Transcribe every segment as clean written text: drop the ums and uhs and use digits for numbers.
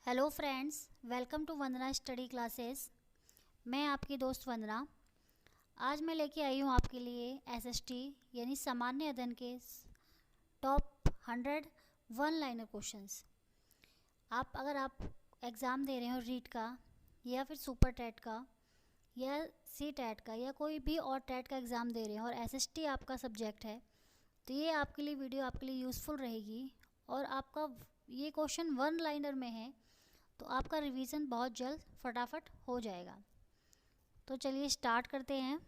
Hello friends, welcome to Vandana study classes. मैं आपकी दोस्त वंदना। आज मैं लेके आई हूँ आपके लिए एसएसटी यानी सामान्य अध्ययन के टॉप 100 वन लाइनर क्वेश्चंस। अगर आप एग्ज़ाम दे रहे हो रीट का या फिर सुपर टेट का या सी टेट का या कोई भी और टेट का एग्ज़ाम दे रहे हो और एसएसटी आपका सब्जेक्ट है, तो ये आपके लिए वीडियो आपके लिए यूज़फुल रहेगी। और आपका ये क्वेश्चन वन लाइनर में है तो आपका रिवीजन बहुत जल्द फटाफट हो जाएगा। तो चलिए स्टार्ट करते हैं।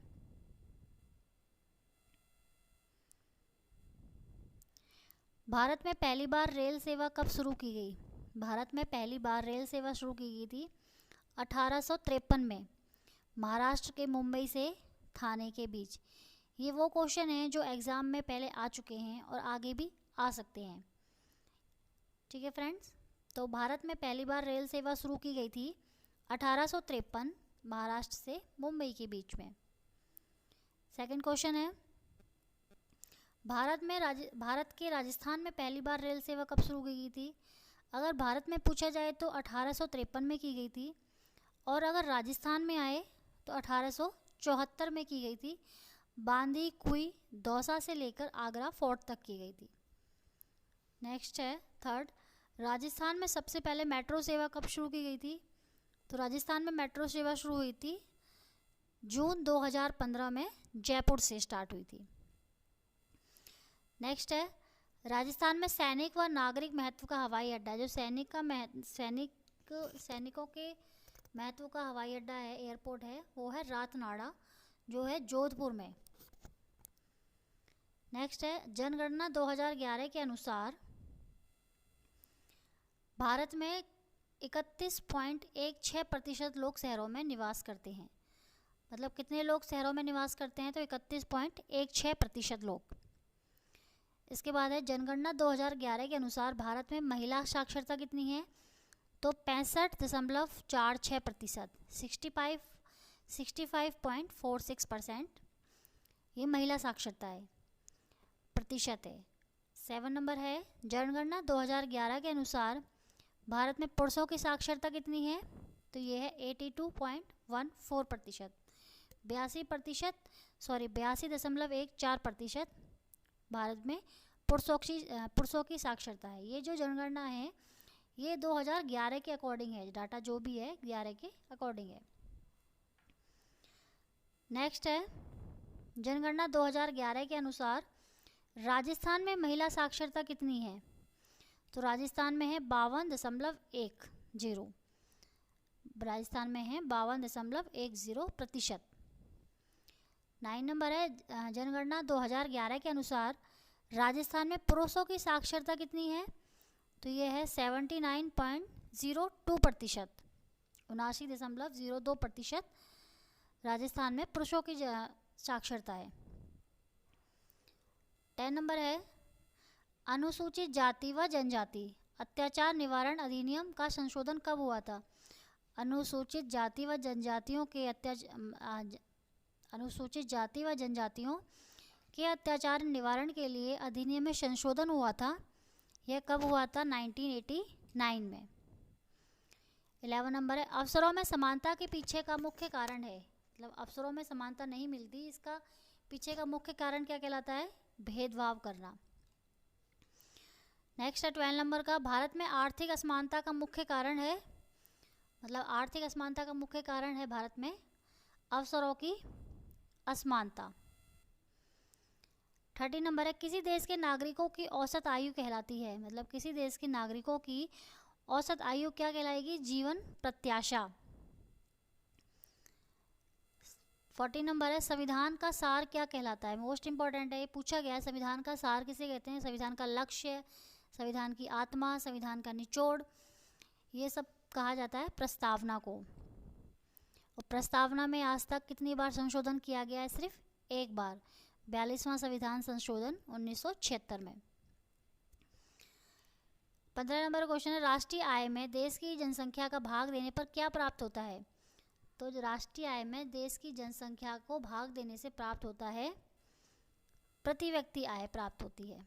भारत में पहली बार रेल सेवा कब शुरू की गई? भारत में पहली बार रेल सेवा शुरू की गई थी 1853 में, महाराष्ट्र के मुंबई से थाने के बीच। ये वो क्वेश्चन हैं जो एग्ज़ाम में पहले आ चुके हैं और आगे भी आ सकते हैं। ठीक है फ्रेंड्स, तो भारत में पहली बार रेल सेवा शुरू की गई थी 1853 महाराष्ट्र से मुंबई के बीच में। सेकंड क्वेश्चन है, भारत के राजस्थान में पहली बार रेल सेवा कब शुरू की गई थी? अगर भारत में पूछा जाए तो 1853 में की गई थी, और अगर राजस्थान में आए तो 1874 में की गई थी। बांदी कुई दौसा से लेकर आगरा फोर्ट तक की गई थी। नेक्स्ट है थर्ड, राजस्थान में सबसे पहले मेट्रो सेवा कब शुरू की गई थी? तो राजस्थान में मेट्रो सेवा शुरू हुई थी जून 2015 में, जयपुर से स्टार्ट हुई थी। नेक्स्ट है, राजस्थान में सैनिक व नागरिक महत्व का हवाई अड्डा, जो सैनिकों के महत्व का हवाई अड्डा है, एयरपोर्ट है, वो है रातनाड़ा, जो है जोधपुर में। नेक्स्ट है, जनगणना 2011 के अनुसार भारत में 31.16% लोग शहरों में निवास करते हैं। मतलब कितने लोग शहरों में निवास करते हैं? तो 31.16% लोग। इसके बाद है, जनगणना 2011 के अनुसार भारत में महिला साक्षरता कितनी है? तो 65.46%, 65.46% ये महिला साक्षरता है, प्रतिशत है। 7 नंबर है, जनगणना 2011 के अनुसार भारत में पुरुषों की साक्षरता कितनी है? तो ये है 82.14%, 82.14% भारत में पुरुषों की साक्षरता है। ये जो जनगणना है ये 2011 के अकॉर्डिंग है, डाटा जो भी है 11 के अकॉर्डिंग है। नेक्स्ट है, जनगणना 2011 के अनुसार राजस्थान में महिला साक्षरता कितनी है? तो राजस्थान में है 52.10, राजस्थान में है 52.10%। 9 नंबर है, जनगणना 2011 के अनुसार राजस्थान में पुरुषों की साक्षरता कितनी है? तो ये है 79.02%, 79.02% राजस्थान में पुरुषों की साक्षरता है। 10 नंबर है, अनुसूचित जाति व जनजाति अत्याचार निवारण अधिनियम का संशोधन कब हुआ था? अनुसूचित जाति व जनजातियों के अत्याचार निवारण के लिए अधिनियम में संशोधन हुआ था। यह कब हुआ था? 1989 में। 11 नंबर है, अवसरों में समानता के पीछे का मुख्य कारण है। मतलब अवसरों में समानता नहीं मिलती, इसका पीछे का मुख्य कारण क्या कहलाता है? भेदभाव करना। नेक्स्ट है 12 नंबर का, भारत में आर्थिक असमानता का मुख्य कारण है, मतलब आर्थिक असमानता का मुख्य कारण है भारत में अवसरों की असमानता। 30 नंबर है, किसी देश के नागरिकों की औसत आयु कहलाती है। मतलब किसी देश के नागरिकों की औसत आयु क्या कहलाएगी? जीवन प्रत्याशा। 40 नंबर है, संविधान का सार क्या कहलाता है? मोस्ट इंपॉर्टेंट है, ये पूछा गया है। संविधान का सार किसे कहते हैं? संविधान का लक्ष्य, संविधान की आत्मा, संविधान का निचोड़, ये सब कहा जाता है प्रस्तावना को। और प्रस्तावना में आज तक कितनी बार संशोधन किया गया है? सिर्फ एक बार, 42वां संविधान संशोधन 1976 में। 15 नंबर क्वेश्चन है, राष्ट्रीय आय में देश की जनसंख्या का भाग देने पर क्या प्राप्त होता है? तो जो राष्ट्रीय आय में देश की जनसंख्या को भाग देने से प्राप्त होता है, प्रति व्यक्ति आय प्राप्त होती है।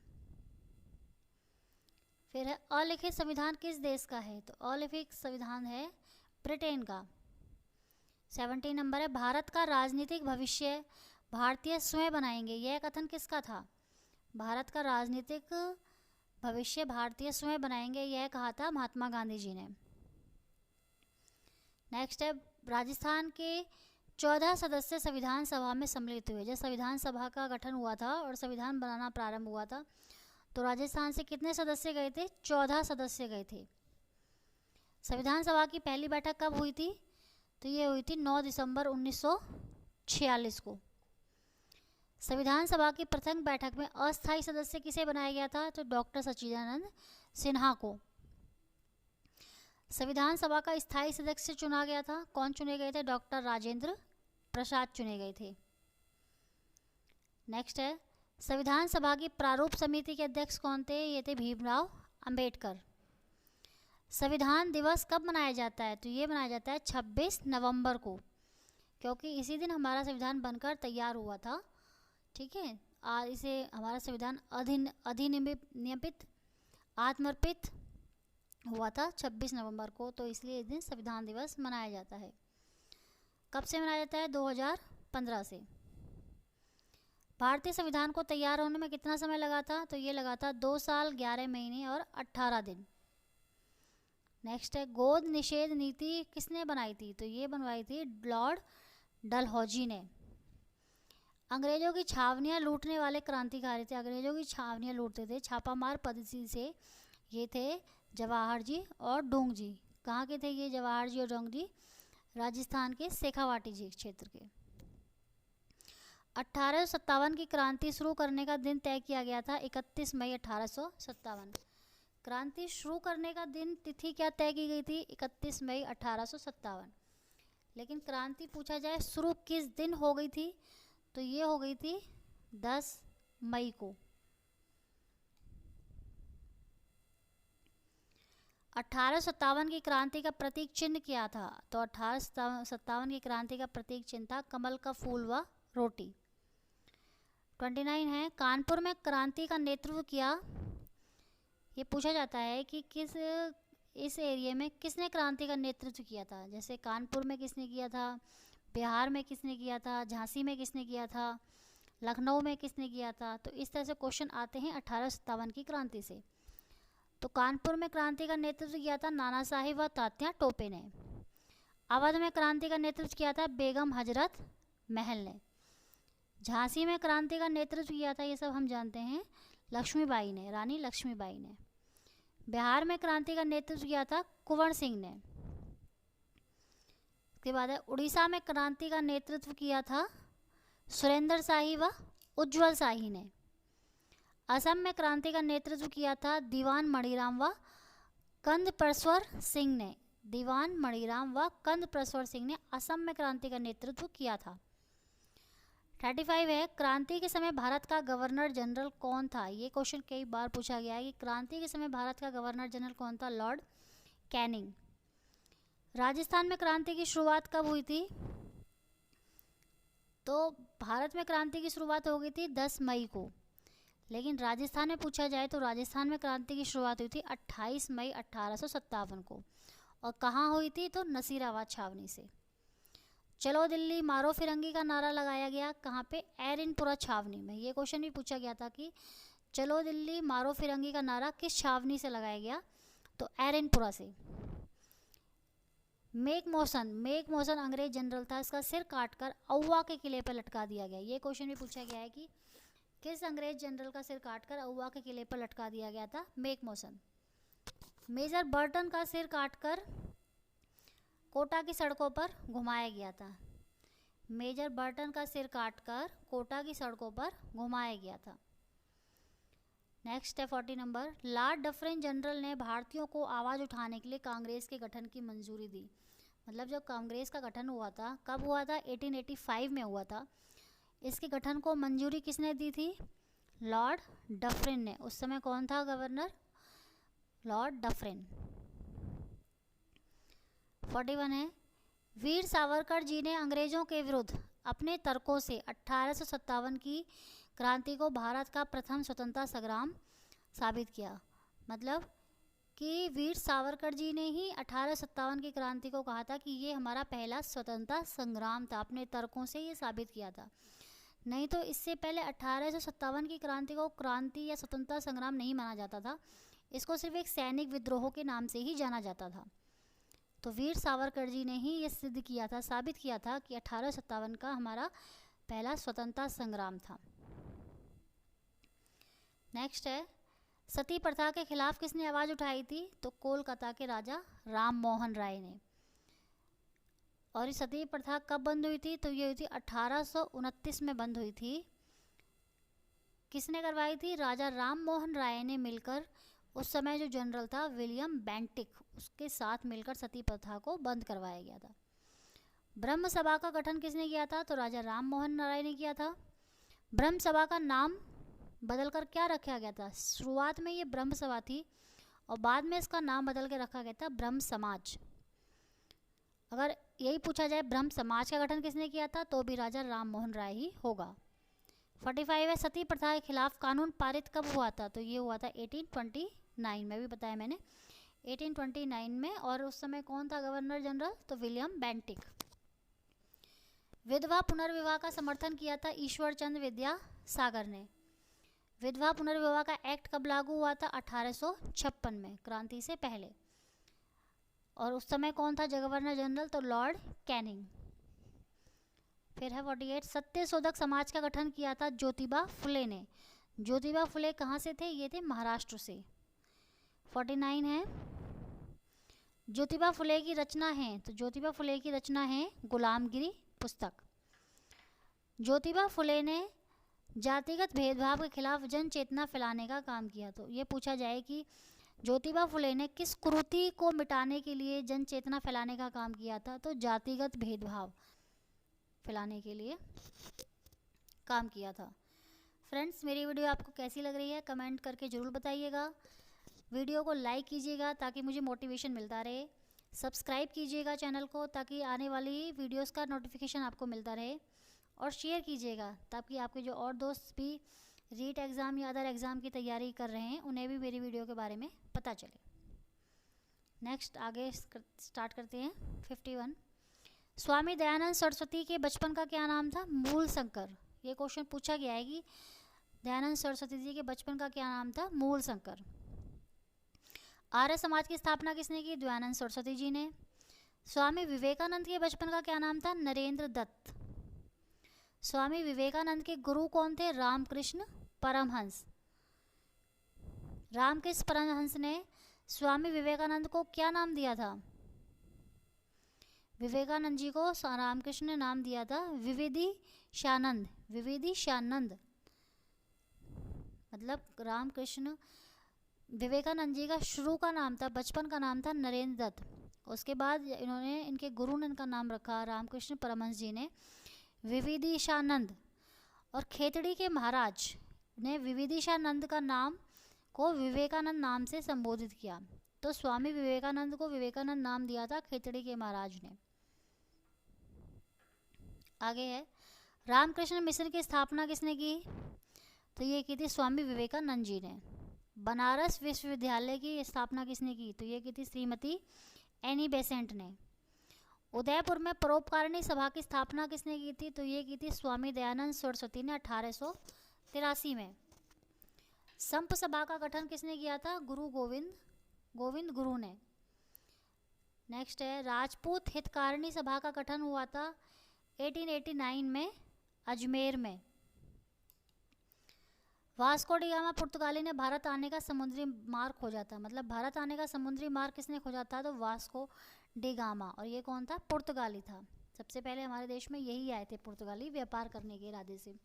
फिर है अलिखित संविधान किस देश का है, तो अलिखित संविधान है ब्रिटेन का। 17 नंबर है भारत का राजनीतिक भविष्य भारतीय स्वयं बनाएंगे, यह कथन किसका था? भारत का राजनीतिक भविष्य भारतीय स्वयं बनाएंगे, यह कहा था महात्मा गांधी जी ने। नेक्स्ट है राजस्थान के 14 सदस्य संविधान सभा में सम्मिलित हुए। जब संविधान सभा का गठन हुआ था और संविधान बनाना प्रारंभ हुआ था तो राजस्थान से कितने सदस्य गए थे? 14 सदस्य गए थे। संविधान सभा की पहली बैठक कब हुई थी? तो ये हुई थी 9 दिसंबर 1946 को। संविधान सभा की प्रथम बैठक में अस्थायी सदस्य किसे बनाया गया था? तो डॉक्टर सच्चिदानंद सिन्हा को। संविधान सभा का स्थायी सदस्य चुना गया था, कौन चुने गए थे? डॉक्टर राजेंद्र प्रसाद चुने गए थे। नेक्स्ट है संविधान सभा की प्रारूप समिति के अध्यक्ष कौन थे? ये थे भीमराव अंबेडकर। संविधान दिवस कब मनाया जाता है? तो ये मनाया जाता है 26 नवंबर को, क्योंकि इसी दिन हमारा संविधान बनकर तैयार हुआ था। ठीक है, इसे हमारा संविधान अधिनियमित आत्मर्पित हुआ था 26 नवंबर को, तो इसलिए इस दिन संविधान दिवस मनाया जाता है। कब से मनाया जाता है? 2015 से। भारतीय संविधान को तैयार होने में कितना समय लगा था? तो ये लगा था 2 साल 11 महीने और 18 दिन। नेक्स्ट है गोद निषेध नीति किसने बनाई थी? तो ये बनवाई थी लॉर्ड डलहौजी ने। अंग्रेजों की छावनियाँ लूटने वाले क्रांतिकारी थे, अंग्रेजों की छावनियाँ लूटते थे छापामार पद्धति से। ये थे जवाहर जी और डोंग जी। कहाँ के थे ये जवाहर जी और डोंग जी? राजस्थान के शेखावाटी जी क्षेत्र के। 1857 की क्रांति शुरू करने का दिन तय किया गया था 31 मई 1857। क्रांति शुरू करने का दिन तिथि क्या तय की गई थी? 31 मई 1857। लेकिन क्रांति पूछा जाए शुरू किस दिन हो गई थी? तो ये हो गई थी 10 मई को। 1857 की क्रांति का प्रतीक चिन्ह क्या था? तो 1857 की क्रांति का प्रतीक चिन्ह था कमल का फूल व रोटी। 29 है कानपुर में क्रांति का नेतृत्व किया। ये पूछा जाता है कि इस एरिया में किसने क्रांति का नेतृत्व किया था। जैसे कानपुर में किसने किया था, बिहार में किसने किया था, झांसी में किसने किया था, लखनऊ में किसने किया था। तो इस तरह से क्वेश्चन आते हैं 1857 की क्रांति से। तो कानपुर में क्रांति का नेतृत्व किया था नाना साहिब व तात्या टोपे ने। अवध में क्रांति का नेतृत्व किया था बेगम हजरत महल ने। झांसी में क्रांति का नेतृत्व किया था, ये सब हम जानते हैं, लक्ष्मीबाई ने, रानी लक्ष्मीबाई ने। बिहार में क्रांति का नेतृत्व किया था कुंवर सिंह ने। उसके बाद है उड़ीसा में क्रांति का नेतृत्व किया था सुरेंद्र शाही व उज्ज्वल शाही ने। असम में क्रांति का नेतृत्व किया था दीवान मणिराम व कंदप्रश्वर सिंह ने। दीवान मणिराम व कंदप्रश्वर सिंह ने असम में क्रांति का नेतृत्व किया था। 35 है क्रांति के समय भारत का गवर्नर जनरल कौन था। ये क्वेश्चन कई बार पूछा गया है कि क्रांति के समय भारत का गवर्नर जनरल कौन था? Lord Canning. राजस्थान में क्रांति की शुरुआत कब हुई थी? तो भारत में क्रांति की शुरुआत हो गई थी 10 मई को, लेकिन राजस्थान में पूछा जाए तो राजस्थान में क्रांति की शुरुआत हुई थी 28 मई 1857 को। और कहाँ हुई थी? तो नसीराबाद छावनी से। चलो दिल्ली मारो फिरंगी का नारा लगाया गया कहाँ पे? एरनपुरा छावनी में। ये क्वेश्चन भी पूछा गया था कि चलो दिल्ली मारो फिरंगी का नारा किस छावनी से लगाया गया? तो एरनपुरा से। मेक मोशन अंग्रेज जनरल था, इसका सिर काटकर औवा के किले पर लटका दिया गया। ये क्वेश्चन भी पूछा गया है कि किस अंग्रेज जनरल का सिर काटकर औवा के किले पर लटका दिया गया था? Make motion. मेजर बर्टन का सिर काटकर कोटा की सड़कों पर घुमाया गया था। मेजर बर्टन का सिर काटकर कोटा की सड़कों पर घुमाया गया था। नेक्स्ट है 40 नंबर। लॉर्ड डफरिन जनरल ने भारतीयों को आवाज़ उठाने के लिए कांग्रेस के गठन की मंजूरी दी। मतलब जब कांग्रेस का गठन हुआ था, कब हुआ था? 1885 में हुआ था। इसके गठन को मंजूरी किसने दी थी? लॉर्ड डफरिन ने। उस समय कौन था गवर्नर? Lord Dufferin. 41 है वीर सावरकर जी ने अंग्रेजों के विरुद्ध अपने तर्कों से 1857 की क्रांति को भारत का प्रथम स्वतंत्रता संग्राम साबित किया। मतलब कि वीर सावरकर जी ने ही 1857 की क्रांति को कहा था कि ये हमारा पहला स्वतंत्रता संग्राम था। अपने तर्कों से ये साबित किया था। नहीं तो इससे पहले 1857 की क्रांति को क्रांति या स्वतंत्रता संग्राम नहीं माना जाता था। इसको सिर्फ एक सैनिक विद्रोह के नाम से ही जाना जाता था। तो वीर सावरकर जी ने ही ये सिद्ध किया था, साबित किया था कि 1857 का हमारा पहला स्वतंत्रता संग्राम था। नेक्स्ट है, सती प्रथा के खिलाफ किसने आवाज़ उठाई थी? तो कोलकाता के राजा राम मोहन राय ने। और ये सती प्रथा कब बंद हुई थी? तो ये हुई थी 1829 में बंद हुई थी। किसने करवाई थी? राजा राम मोहन राय ने मिलकर, उस समय जो जनरल था विलियम बेंटिक, उसके साथ मिलकर सती प्रथा को बंद करवाया गया था। ब्रह्म सभा का गठन किसने किया था? तो राजा राम मोहन राय ने किया था। ब्रह्म सभा का नाम बदलकर क्या रखा गया था? शुरुआत में ये ब्रह्म सभा थी और बाद में इसका नाम बदल के रखा गया था ब्रह्म समाज। अगर यही पूछा जाए ब्रह्म समाज का गठन किसने किया था, तो भी राजा राम मोहन राय ही होगा। 45 है, सती प्रथा के खिलाफ कानून पारित कब हुआ था? तो ये हुआ था 1829 में, भी बताया मैंने, 1829 में। और उस समय कौन था गवर्नर जनरल? तो विलियम बेंटिक। विधवा पुनर्विवाह का समर्थन किया था ईश्वर चंद्र विद्यासागर ने। विधवा पुनर्विवाह का एक्ट कब लागू हुआ था? 1856 में, क्रांति से पहले। और उस समय कौन था गवर्नर जनरल? तो लॉर्ड कैनिंग। फिर है 48, सत्यशोधक समाज का गठन किया था ज्योतिबा फुले ने। ज्योतिबा फुले कहाँ से थे? ये थे महाराष्ट्र से। 49 है, ज्योतिबा फुले की रचना है। तो ज्योतिबा फुले की रचना है गुलामगिरी पुस्तक। ज्योतिबा फुले ने जातिगत भेदभाव के खिलाफ जन चेतना फैलाने का काम किया। तो ये पूछा जाए कि ज्योतिबा फुले ने किस कुरीति को मिटाने के लिए जन चेतना फैलाने का काम किया था? तो जातिगत भेदभाव फैलाने के लिए काम किया था। फ्रेंड्स, मेरी वीडियो आपको कैसी लग रही है कमेंट करके ज़रूर बताइएगा। वीडियो को लाइक कीजिएगा ताकि मुझे मोटिवेशन मिलता रहे। सब्सक्राइब कीजिएगा चैनल को ताकि आने वाली वीडियोस का नोटिफिकेशन आपको मिलता रहे। और शेयर कीजिएगा ताकि आपके जो और दोस्त भी रीट एग्ज़ाम या अदर एग्ज़ाम की तैयारी कर रहे हैं उन्हें भी मेरी वीडियो के बारे में पता चले। नेक्स्ट आगे स्टार्ट करते हैं। 51, स्वामी दयानंद सरस्वती के बचपन का क्या नाम था? मूल शंकर। ये क्वेश्चन पूछा गया है कि दयानंद सरस्वती जी के बचपन का क्या नाम था? मूल शंकर। आर्य समाज की स्थापना किसने की? दयानंद सरस्वती जी ने। स्वामी विवेकानंद के बचपन का क्या नाम था? नरेंद्र दत्त। स्वामी विवेकानंद के गुरु कौन थे? रामकृष्ण परमहंस। रामकृष्ण परमहंस ने स्वामी विवेकानंद को क्या नाम दिया था? विवेकानंद जी को रामकृष्ण ने नाम दिया था विविधिशानंद। विविधिशानंद मतलब रामकृष्ण विवेकानंद जी का शुरू का नाम था, बचपन का नाम था नरेंद्र दत्त। उसके बाद इन्होंने, इनके गुरु ने इनका नाम रखा रामकृष्ण परमहंस जी ने विविधिशानंद। और खेतड़ी के महाराज ने विविधिशानंद का नाम को विवेकानंद नाम से संबोधित किया। तो स्वामी विवेकानंद को विवेकानंद नाम दिया था खेतड़ी के महाराज ने। आगे है, रामकृष्ण मिशन की स्थापना किसने की? तो ये की थी स्वामी विवेकानंद जी ने। बनारस विश्वविद्यालय की स्थापना किसने की? तो ये की थी श्रीमती एनी बेसेंट ने। उदयपुर में परोपकारिणी सभा की स्थापना किसने की थी? तो ये की थी स्वामी दयानंद सरस्वती ने 1883 में। संप सभा का गठन किसने किया था? गुरु गोविंद गुरु ने। नेक्स्ट है, राजपूत हितकारिणी सभा का गठन हुआ था 1889 में अजमेर में। वास्को डी गामा पुर्तगाली ने भारत आने का समुद्री मार्ग खोजा था। मतलब भारत आने का समुद्री मार्ग किसने खोजा था? तो वास्को डी गामा। और ये कौन था? पुर्तगाली था। सबसे पहले हमारे देश में यही आए थे पुर्तगाली, व्यापार करने के इरादे से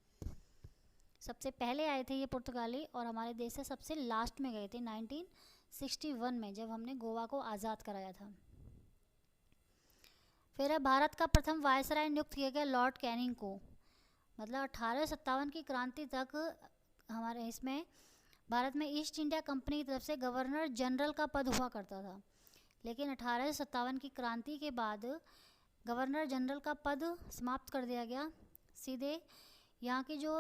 सबसे पहले आए थे ये पुर्तगाली। और हमारे देश से सबसे लास्ट में गए थे 1961 में, जब हमने गोवा को आज़ाद कराया था। फिर है, भारत का प्रथम वायसराय नियुक्त किया गया लॉर्ड कैनिंग को। मतलब 1857 की क्रांति तक हमारे इसमें भारत में ईस्ट इंडिया कंपनी की तरफ से गवर्नर जनरल का पद हुआ करता था। लेकिन 1857 की क्रांति के बाद गवर्नर जनरल का पद समाप्त कर दिया गया। सीधे यहाँ की जो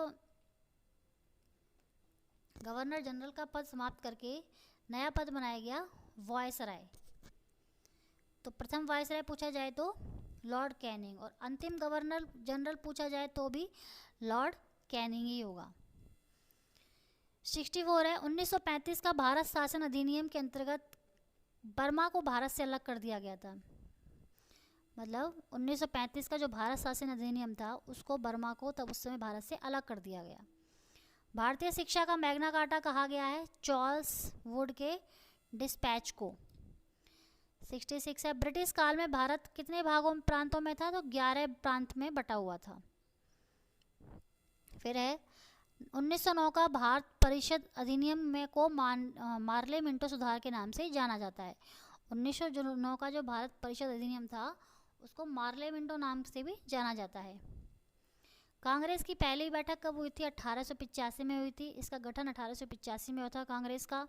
गवर्नर जनरल का पद समाप्त करके नया पद बनाया गया वायसराय, तो प्रथम वायसराय पूछा जाए तो लॉर्ड कैनिंग, और अंतिम गवर्नर जनरल पूछा जाए तो भी लॉर्ड कैनिंग ही होगा। 64 है, 1935 का भारत शासन अधिनियम के अंतर्गत बर्मा को भारत से अलग कर दिया गया था। मतलब 1935 का जो भारत शासन अधिनियम था उसको बर्मा को तब उस समय भारत से अलग कर दिया गया। भारतीय शिक्षा का मैग्ना कार्टा कहा गया है चार्ल्स वुड के डिस्पैच को। 66 है, ब्रिटिश काल में भारत कितने भागों प्रांतों में था, तो 11 प्रांत में बटा हुआ था। फिर है 1909 का भारत परिषद अधिनियम में को मार्ले मिंटो सुधार के नाम से जाना जाता है। 1909 का जो भारत परिषद अधिनियम था उसको मार्ले मिंटो नाम से भी जाना जाता है। कांग्रेस की पहली बैठक कब हुई थी, 1885 में हुई थी। इसका गठन 1885 में हुआ था कांग्रेस का।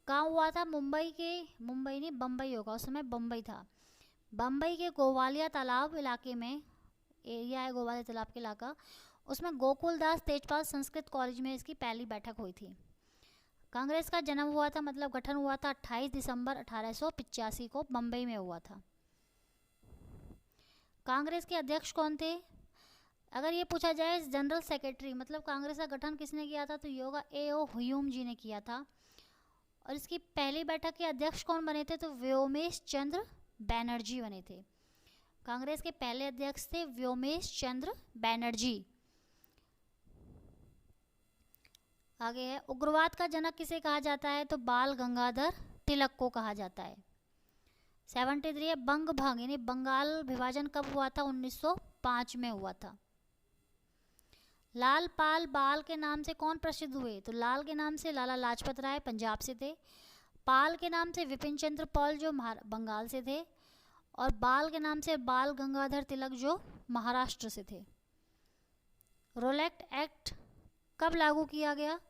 कहाँ हुआ था, मुंबई नहीं बम्बई होगा, उस समय बम्बई था। बम्बई के गोवालिया तालाब इलाके में एरिया है, गोवालिया तालाब के इलाका, उसमें गोकुलदास तेजपाल संस्कृत कॉलेज में इसकी पहली बैठक हुई थी। कांग्रेस का जन्म हुआ था, मतलब गठन हुआ था 28 दिसंबर 1885 को बम्बई में हुआ था। कांग्रेस के अध्यक्ष कौन थे, अगर ये पूछा जाए जनरल सेक्रेटरी, मतलब कांग्रेस का गठन किसने किया था, तो योगा A.O. ह्यूम जी ने किया था। और इसकी पहली बैठक के अध्यक्ष कौन बने थे, तो व्योमेश चंद्र बैनर्जी बने थे। कांग्रेस के पहले अध्यक्ष थे व्योमेश चंद्र बैनर्जी। आगे है, उग्रवाद का जनक किसे कहा जाता है, तो बाल गंगाधर तिलक को कहा जाता है। 73 है, बंग भंग यानी बंगाल विभाजन कब हुआ था, 1905 में हुआ था। लाल पाल बाल के नाम से कौन प्रसिद्ध हुए, तो लाल के नाम से लाला लाजपत राय पंजाब से थे, पाल के नाम से विपिन चंद्र पाल जो बंगाल से थे, और बाल के नाम से बाल गंगाधर तिलक जो महाराष्ट्र से थे। रोलैक्ट एक्ट कब लागू किया गया,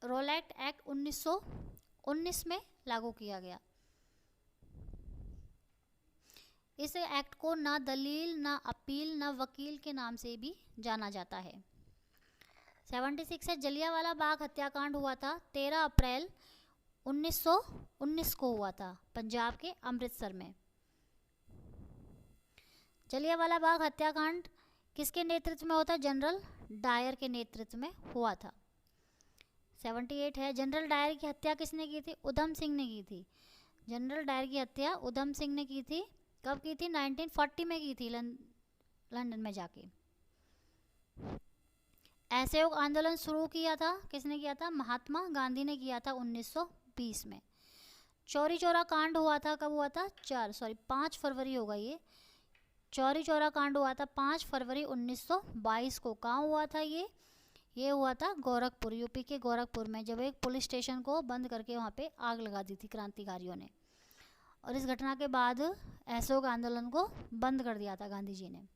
रोलैक्ट एक्ट 1919 में लागू किया गया। इस एक्ट को ना दलील, ना अपील, ना वकील के नाम से भी जाना जाता है। 76 है, जलियांवाला बाग हत्याकांड हुआ था 13 अप्रैल 1919 को हुआ था पंजाब के अमृतसर में। जलियांवाला बाग हत्याकांड किसके नेतृत्व में होता, जनरल डायर के नेतृत्व में हुआ था। 78 है, जनरल डायर की हत्या किसने की थी, उधम सिंह ने की थी। जनरल डायर की हत्या उधम सिंह ने की थी, कब की थी, 1940 में की थी, लंदन में जाके। असहयोग आंदोलन शुरू किया था, किसने किया था, महात्मा गांधी ने किया था 1920 में। चौरी चौरा कांड हुआ था, कब हुआ था, 5 फरवरी होगा ये। चौरी चौरा कांड हुआ था 5 फरवरी 1922 को। कहाँ हुआ था ये हुआ था गोरखपुर, यूपी के गोरखपुर में, जब एक पुलिस स्टेशन को बंद करके वहाँ पे आग लगा दी थी क्रांतिकारियों ने। और इस घटना के बाद असहयोग आंदोलन को बंद कर दिया था गांधी जी ने।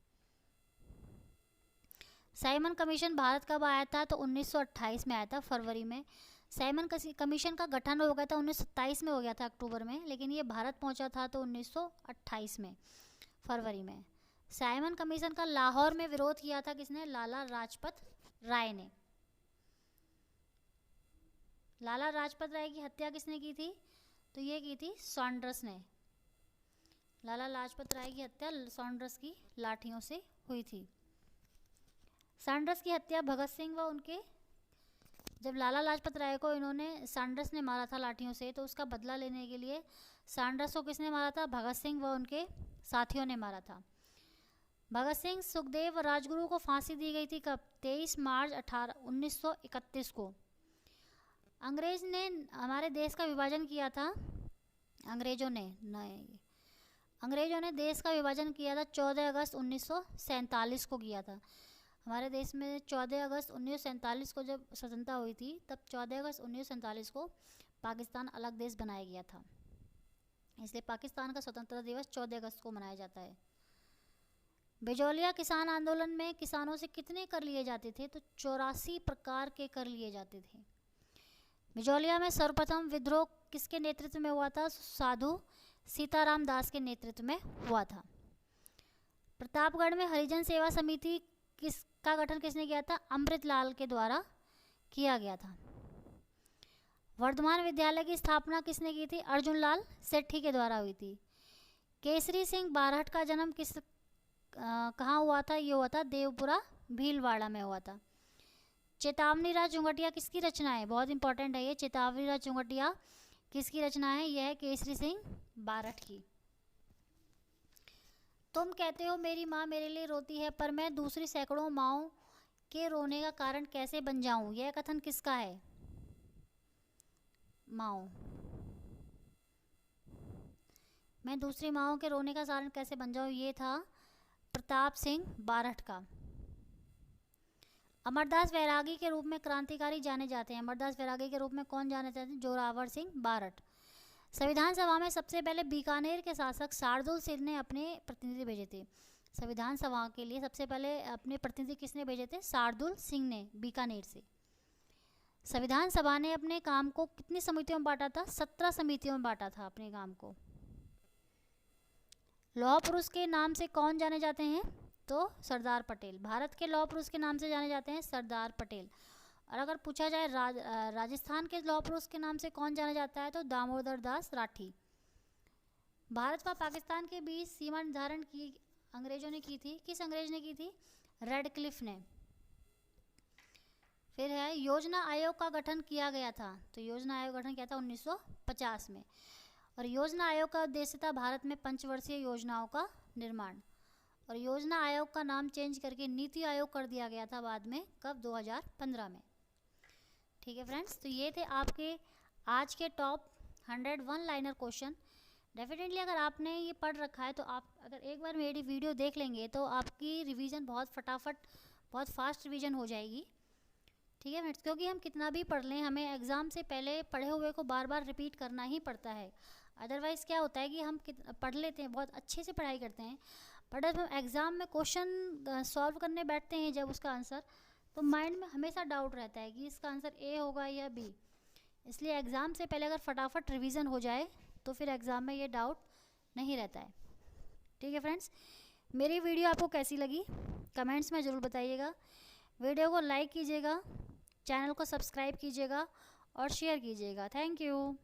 साइमन कमीशन भारत कब आया था, तो 1928 में आया था, फरवरी में। साइमन कमीशन का गठन हो गया था 1927 में हो गया था अक्टूबर में, लेकिन ये भारत पहुंचा था तो 1928 में फरवरी में। साइमन कमीशन का लाहौर में विरोध किया था किसने, लाला लाजपत राय ने। लाला लाजपत राय की हत्या किसने की थी, तो ये की थी सॉन्डर्स ने। लाला लाजपत राय की हत्या सॉन्डर्स की लाठियों से हुई थी। सैंडर्स की हत्या भगत सिंह व उनके, जब लाला लाजपत राय को सैंडर्स ने मारा था लाठियों से, तो उसका बदला लेने के लिए सैंडर्स को किसने मारा था, भगत सिंह व उनके साथियों ने मारा था। भगत सिंह, सुखदेव व राजगुरु को फांसी दी गई थी कब, 23 मार्च 1931 को। अंग्रेज ने हमारे देश का विभाजन किया था, अंग्रेजों ने देश का विभाजन किया था 14 अगस्त 1947 को किया था। हमारे देश में 14 अगस्त 1947 को जब स्वतंत्रता हुई थी, तब 14 अगस्त 1947 को पाकिस्तान अलग देश बनाया गया था, इसलिए पाकिस्तान का स्वतंत्रता दिवस 14 अगस्त को मनाया जाता है। बिजौलिया किसान आंदोलन में किसानों से कितने कर लिए जाते थे, तो 84 प्रकार के कर लिए जाते थे। बिजौलिया में सर्वप्रथम विद्रोह किसके नेतृत्व में हुआ था, साधु सीताराम दास के नेतृत्व में हुआ था। प्रतापगढ़ में हरिजन सेवा समिति का गठन किसने किया था, अमृतलाल के द्वारा किया गया था। वर्धमान विद्यालय की स्थापना किसने की थी? अर्जुन लाल सेठी के द्वारा हुई थी। केसरी सिंह बारहट का जन्म कहाँ हुआ था? ये हुआ था देवपुरा भीलवाड़ा में हुआ था। चेतावनी राज चुंगटिया किसकी रचना है? बहुत इंपॉर्टेंट है ये। चेतावनी राज चुंगटिया किसकी रचना है? यह है केसरी सिंह बारहट की। तुम कहते हो मेरी माँ मेरे लिए रोती है, पर मैं दूसरी सैकड़ों माँओं के रोने का कारण कैसे बन जाऊं? यह कथन किसका है? माओ। मैं दूसरी माओ के रोने का कारण कैसे बन जाऊं, ये था प्रताप सिंह बारहट का। अमरदास वैरागी के रूप में क्रांतिकारी जाने जाते हैं। अमरदास वैरागी के रूप में कौन जाने जाते हैं? जोरावर सिंह बारहट। संविधान सभा में सबसे पहले बीकानेर के शासक शार्दुल सिंह ने अपने प्रतिनिधि भेजे थे। संविधान सभा के लिए सबसे पहले अपने प्रतिनिधि किसने भेजे थे? शार्दुल सिंह ने, बीकानेर से। संविधान सभा ने अपने काम को कितनी समितियों में बांटा था? 17 समितियों में बांटा था अपने काम को। लौह पुरुष के नाम से कौन जाने जाते हैं? तो सरदार पटेल। भारत के लौह पुरुष के नाम से जाने जाते हैं सरदार पटेल। और अगर पूछा जाए राजस्थान के लौह पुरुष के नाम से कौन जाना जाता है, तो दामोदर दास राठी। भारत व पाकिस्तान के बीच सीमा निर्धारण की अंग्रेजों ने की थी। किस अंग्रेज ने की थी? रेडक्लिफ ने। फिर है योजना आयोग का गठन किया गया था। तो योजना आयोग गठन किया था 1950 में। और योजना आयोग का उद्देश्य था भारत में पंचवर्षीय योजनाओं का निर्माण। और योजना आयोग का नाम चेंज करके नीति आयोग कर दिया गया था बाद में। कब? 2015 में। ठीक है फ्रेंड्स, तो ये थे आपके आज के टॉप 101 लाइनर क्वेश्चन। डेफिनेटली अगर आपने ये पढ़ रखा है तो आप अगर एक बार मेरी वीडियो देख लेंगे तो आपकी रिवीजन बहुत फटाफट, बहुत फास्ट रिवीजन हो जाएगी। ठीक है फ्रेंड्स, क्योंकि हम कितना भी पढ़ लें, हमें एग्ज़ाम से पहले पढ़े हुए को बार बार रिपीट करना ही पड़ता है। अदरवाइज़ क्या होता है कि हम पढ़ लेते हैं, बहुत अच्छे से पढ़ाई करते हैं, बट जब हम एग्ज़ाम में क्वेश्चन सॉल्व करने बैठते हैं जब उसका आंसर, तो माइंड में हमेशा डाउट रहता है कि इसका आंसर ए होगा या बी। इसलिए एग्ज़ाम से पहले अगर फटाफट रिवीजन हो जाए तो फिर एग्ज़ाम में ये डाउट नहीं रहता है। ठीक है फ्रेंड्स, मेरी वीडियो आपको कैसी लगी कमेंट्स में ज़रूर बताइएगा। वीडियो को लाइक कीजिएगा, चैनल को सब्सक्राइब कीजिएगा और शेयर कीजिएगा। Thank you.